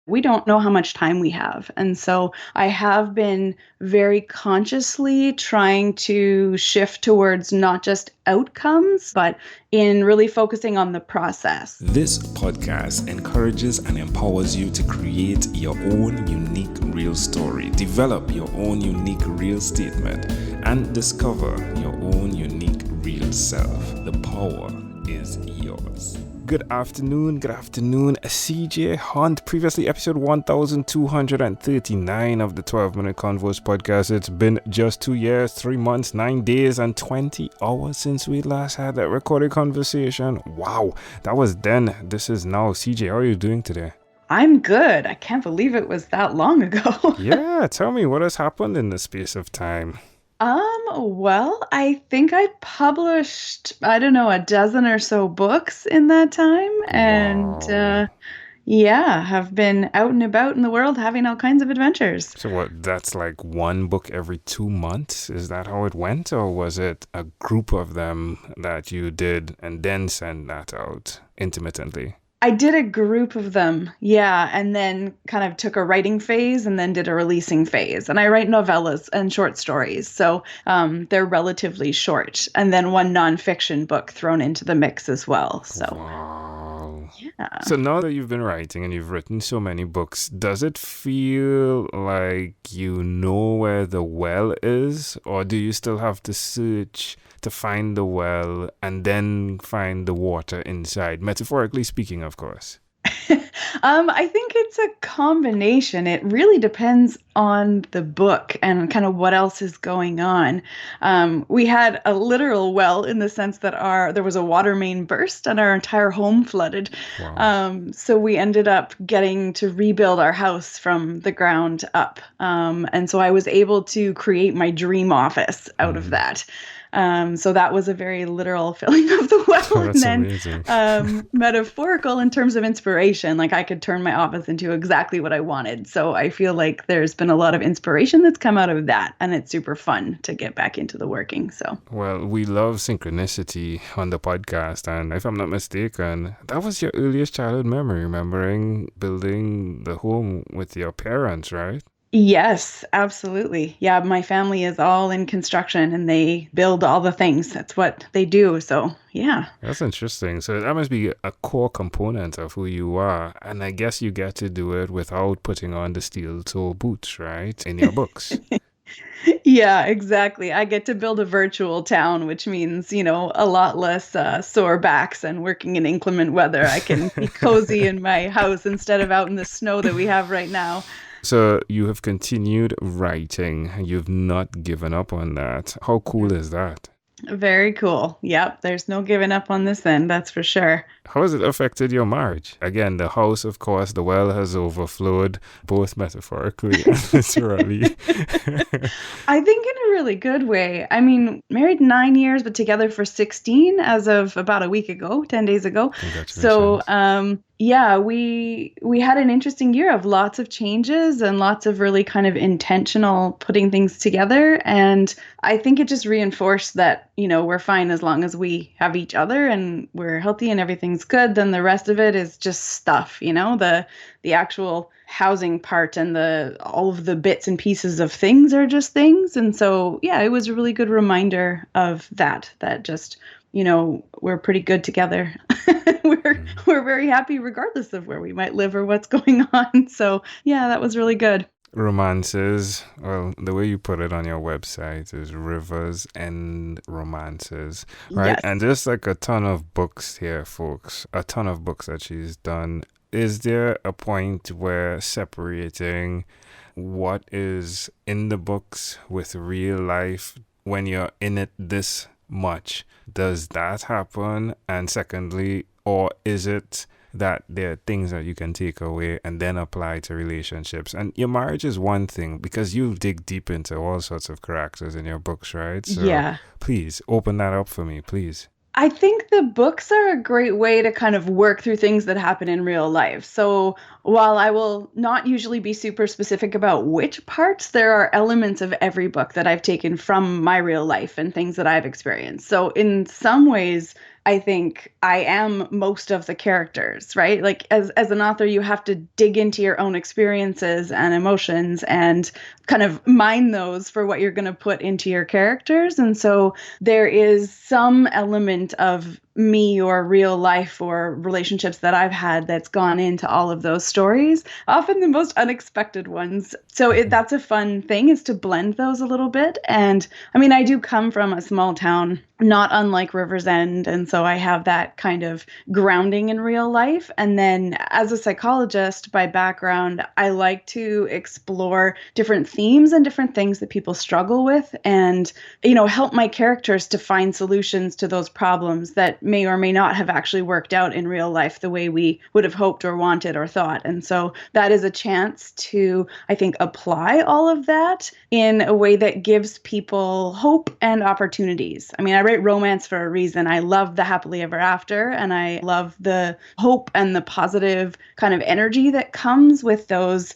we don't know how much time we have. And so I have been very consciously trying to shift towards not just outcomes, but in really focusing on the process. This podcast encourages and empowers you to create your own unique real story, develop your own unique real statement, and discover your own unique real self. The power is yours. Good afternoon, CJ Hunt. Previously, episode 1239 of the 12-Minute Convos podcast. It's been just 2 years, 3 months, 9 days, and 20 hours since we last had that recorded conversation. Wow, that was then. This is now. CJ, how are you doing today? I'm good. I can't believe it was that long ago. Yeah, tell me what has happened in the space of time. Well, I think I published, I don't know, a dozen or so books in that time. And have been out and about in the world having all kinds of adventures. So what, that's like one book every 2 months? Is that how it went? Or was it a group of them that you did and then send that out intermittently? I did a group of them, yeah, and then kind of took a writing phase and then did a releasing phase. And I write novellas and short stories, so they're relatively short. And then one nonfiction book thrown into the mix as well. So, wow. Yeah. So now that you've been writing and you've written so many books, does it feel like you know where the well is? Or do you still have to search to find the well and then find the water inside, metaphorically speaking, of course? I think it's a combination. It really depends on the book and kind of what else is going on. We had a literal well in the sense that there was a water main burst and our entire home flooded. Wow. So we ended up getting to rebuild our house from the ground up. And so I was able to create my dream office out of that. So that was a very literal filling of the well. Oh, that's and amazing. then metaphorical in terms of inspiration. Like I could turn my office into exactly what I wanted. So I feel like there's been a lot of inspiration that's come out of that. And it's super fun to get back into the working. So, well, we love synchronicity on the podcast. And if I'm not mistaken, that was your earliest childhood memory, remembering building the home with your parents, right? yes, absolutely. Yeah, my family is all in construction and they build all the things. That's what they do. So, yeah. That's interesting. So that must be a core component of who you are. And I guess you get to do it without putting on the steel toe boots, right? In your books. Yeah, exactly. I get to build a virtual town, which means, a lot less sore backs and working in inclement weather. I can be cozy in my house instead of out in the snow that we have right now. So you have continued writing. You've not given up on that. How cool is that? Very cool. Yep. There's no giving up on this end. That's for sure. How has it affected your marriage? Again, the house, of course, the well has overflowed, both metaphorically and literally. I think in a really good way. I mean, married 9 years, but together for 16 as of about a week ago, 10 days ago. Congratulations. So, yeah, we had an interesting year of lots of changes and lots of really kind of intentional putting things together. And I think it just reinforced that, we're fine as long as we have each other and we're healthy and everything's good. Then the rest of it is just stuff, the actual housing part and all of the bits and pieces of things are just things. And so, yeah, it was a really good reminder of that just, we're pretty good together. We're very happy regardless of where we might live or what's going on. So, yeah, that was really good. Romances, well, the way you put it on your website is Rivers and Romances, right? Yes. And there's like a ton of books here, folks, a ton of books that she's done. Is there a point where separating what is in the books with real life, when you're in it this much, does that happen? And secondly, or is it that there are things that you can take away and then apply to relationships? And your marriage is one thing, because you dig deep into all sorts of characters in your books, right? So yeah. Please open that up for me, please. I think the books are a great way to kind of work through things that happen in real life. So while I will not usually be super specific about which parts, there are elements of every book that I've taken from my real life and things that I've experienced. So in some ways, I think I am most of the characters, right? Like as an author, you have to dig into your own experiences and emotions and kind of mine those for what you're going to put into your characters. And so there is some element of me or real life or relationships that I've had that's gone into all of those stories, often the most unexpected ones. So that's a fun thing, is to blend those a little bit. And I mean, I do come from a small town, not unlike River's End. And so I have that kind of grounding in real life. And then as a psychologist by background, I like to explore different themes and different things that people struggle with and, help my characters to find solutions to those problems that may or may not have actually worked out in real life the way we would have hoped or wanted or thought. And so that is a chance to, I think, apply all of that in a way that gives people hope and opportunities. I mean, I write romance for a reason. I love the happily ever after, and I love the hope and the positive kind of energy that comes with those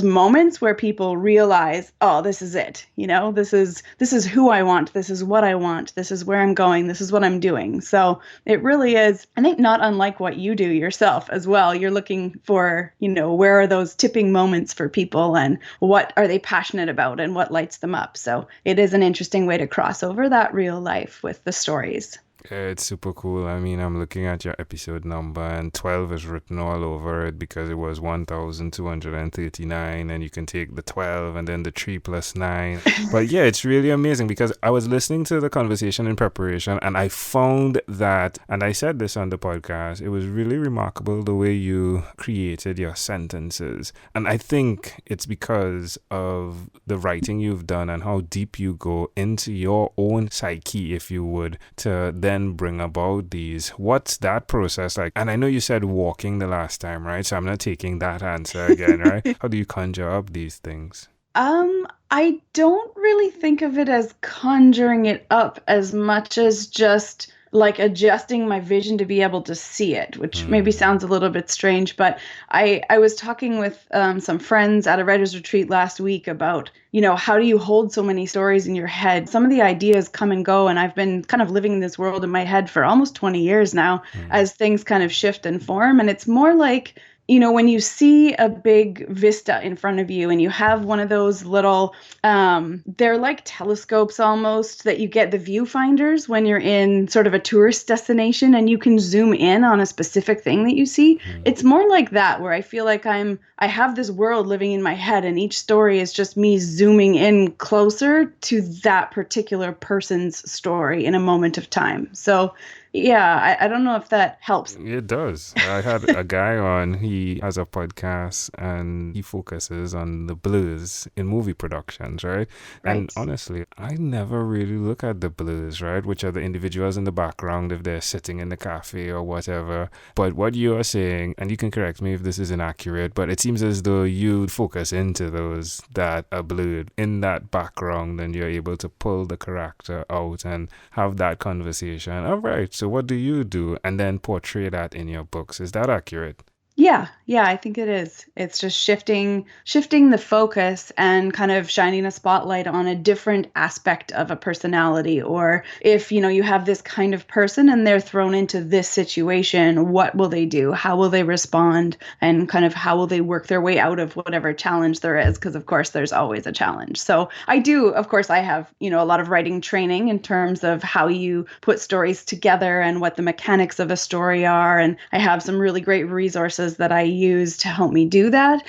moments where people realize, oh, this is it. This is who I want. This is what I want. This is where I'm going. This is what I'm doing. So it really is, I think, not unlike what you do yourself as well. You're looking for, where are those tipping moments for people and what are they passionate about and what lights them up. So it is an interesting way to cross over that real life with the stories. Yeah, it's super cool. I mean, I'm looking at your episode number, and 12 is written all over it because it was 1,239, and you can take the 12 and then the 3 plus 9. But yeah, it's really amazing because I was listening to the conversation in preparation, and I found that, and I said this on the podcast, it was really remarkable the way you created your sentences. And I think it's because of the writing you've done and how deep you go into your own psyche, if you would, to then bring about these. What's that process like? And I know you said walking the last time, right? So I'm not taking that answer again, right? How do you conjure up these things? I don't really think of it as conjuring it up as much as just like adjusting my vision to be able to see it, which maybe sounds a little bit strange, but I was talking with some friends at a writer's retreat last week about, how do you hold so many stories in your head? Some of the ideas come and go, and I've been kind of living in this world in my head for almost 20 years now as things kind of shift and form. And it's more like, when you see a big vista in front of you and you have one of those little, they're like telescopes almost that you get the viewfinders when you're in sort of a tourist destination and you can zoom in on a specific thing that you see. It's more like that, where I feel like I have this world living in my head, and each story is just me zooming in closer to that particular person's story in a moment of time. So yeah, I don't know if that helps. It does. I had a guy on, he has a podcast and he focuses on the blues in movie productions, right? And honestly, I never really look at the blues, right? Which are the individuals in the background if they're sitting in the cafe or whatever. But what you are saying, and you can correct me if this is inaccurate, but it seems as though you focus into those that are blued in that background, and you're able to pull the character out and have that conversation. All right. So what do you do? And then portray that in your books. Is that accurate? Yeah, I think it is. It's just shifting the focus and kind of shining a spotlight on a different aspect of a personality. Or if, you have this kind of person and they're thrown into this situation, what will they do? How will they respond? And kind of how will they work their way out of whatever challenge there is? Because of course there's always a challenge. So I do, of course, I have, a lot of writing training in terms of how you put stories together and what the mechanics of a story are. And I have some really great resources that I use to help me do that.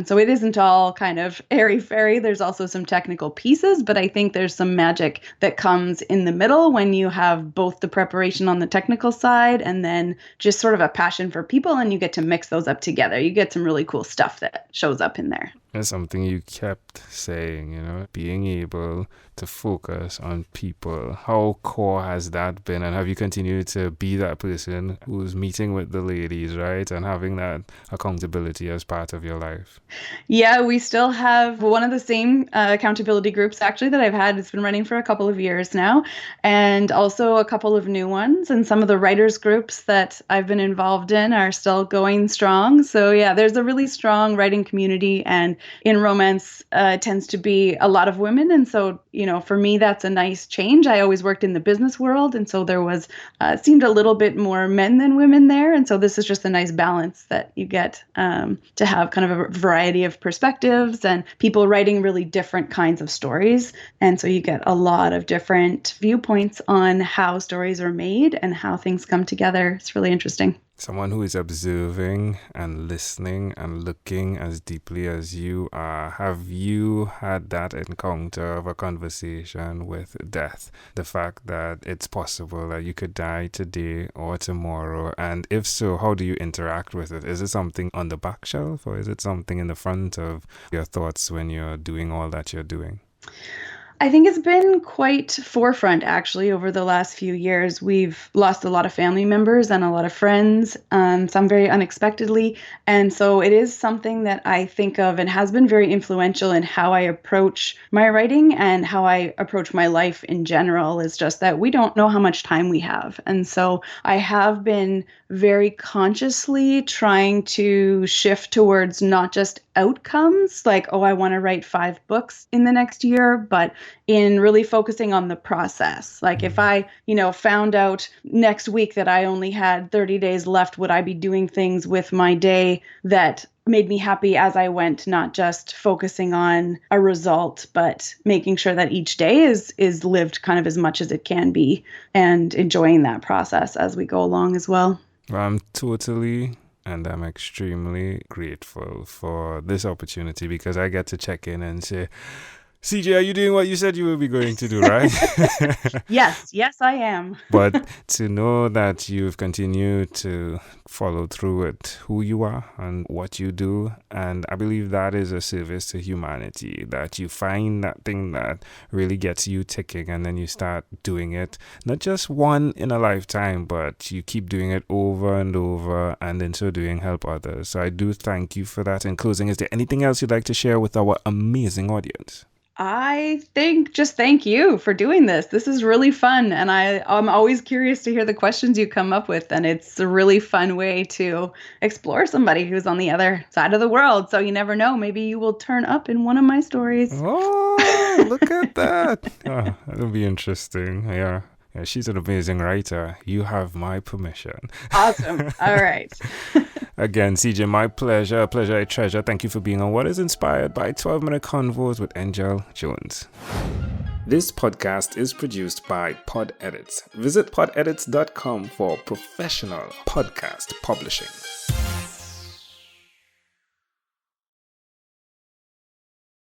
So it isn't all kind of airy-fairy. There's also some technical pieces, but I think there's some magic that comes in the middle when you have both the preparation on the technical side and then just sort of a passion for people, and you get to mix those up together. You get some really cool stuff that shows up in there. That's something you kept saying, being able to focus on people. How core has that been? And have you continued to be that person who's meeting with the ladies, right? And having that accountability as part of your life? Yeah, we still have one of the same accountability groups actually that I've had. It's been running for a couple of years now, and also a couple of new ones. And some of the writers groups that I've been involved in are still going strong. So yeah, there's a really strong writing community, and in romance tends to be a lot of women. And so, for me, that's a nice change. I always worked in the business world. And so there was, seemed a little bit more men than women there. And so this is just a nice balance that you get to have kind of a variety of perspectives and people writing really different kinds of stories. And so you get a lot of different viewpoints on how stories are made and how things come together. It's really interesting. Someone who is observing and listening and looking as deeply as you are, have you had that encounter of a conversation with death? The fact that it's possible that you could die today or tomorrow, and if so, how do you interact with it? Is it something on the back shelf, or is it something in the front of your thoughts when you're doing all that you're doing? I think it's been quite forefront, actually, over the last few years. We've lost a lot of family members and a lot of friends, some very unexpectedly. And so it is something that I think of and has been very influential in how I approach my writing and how I approach my life in general, is just that we don't know how much time we have. And so I have been very consciously trying to shift towards not just outcomes, like, oh, I want to write 5 books in the next year, but in really focusing on the process. Like if I, found out next week that I only had 30 days left, would I be doing things with my day that made me happy as I went, not just focusing on a result, but making sure that each day is lived kind of as much as it can be and enjoying that process as we go along as well. I'm totally and I'm extremely grateful for this opportunity because I get to check in and say, CJ, are you doing what you said you will be going to do, right? Yes, I am. But to know that you've continued to follow through with who you are and what you do, and I believe that is a service to humanity, that you find that thing that really gets you ticking and then you start doing it, not just one in a lifetime, but you keep doing it over and over, and in so doing help others. So I do thank you for that. In closing, is there anything else you'd like to share with our amazing audience? I think just thank you for doing this. This is really fun. And I'm always curious to hear the questions you come up with. And it's a really fun way to explore somebody who's on the other side of the world. So you never know. Maybe you will turn up in one of my stories. Oh, look at that. Oh, that'll be interesting. Yeah, she's an amazing writer. You have my permission. Awesome. All right. Again, CJ, my pleasure. A pleasure I treasure. Thank you for being on what is inspired by 12-Minute Convos with Angel Jones. This podcast is produced by Pod Edits. Visit podedits.com for professional podcast publishing.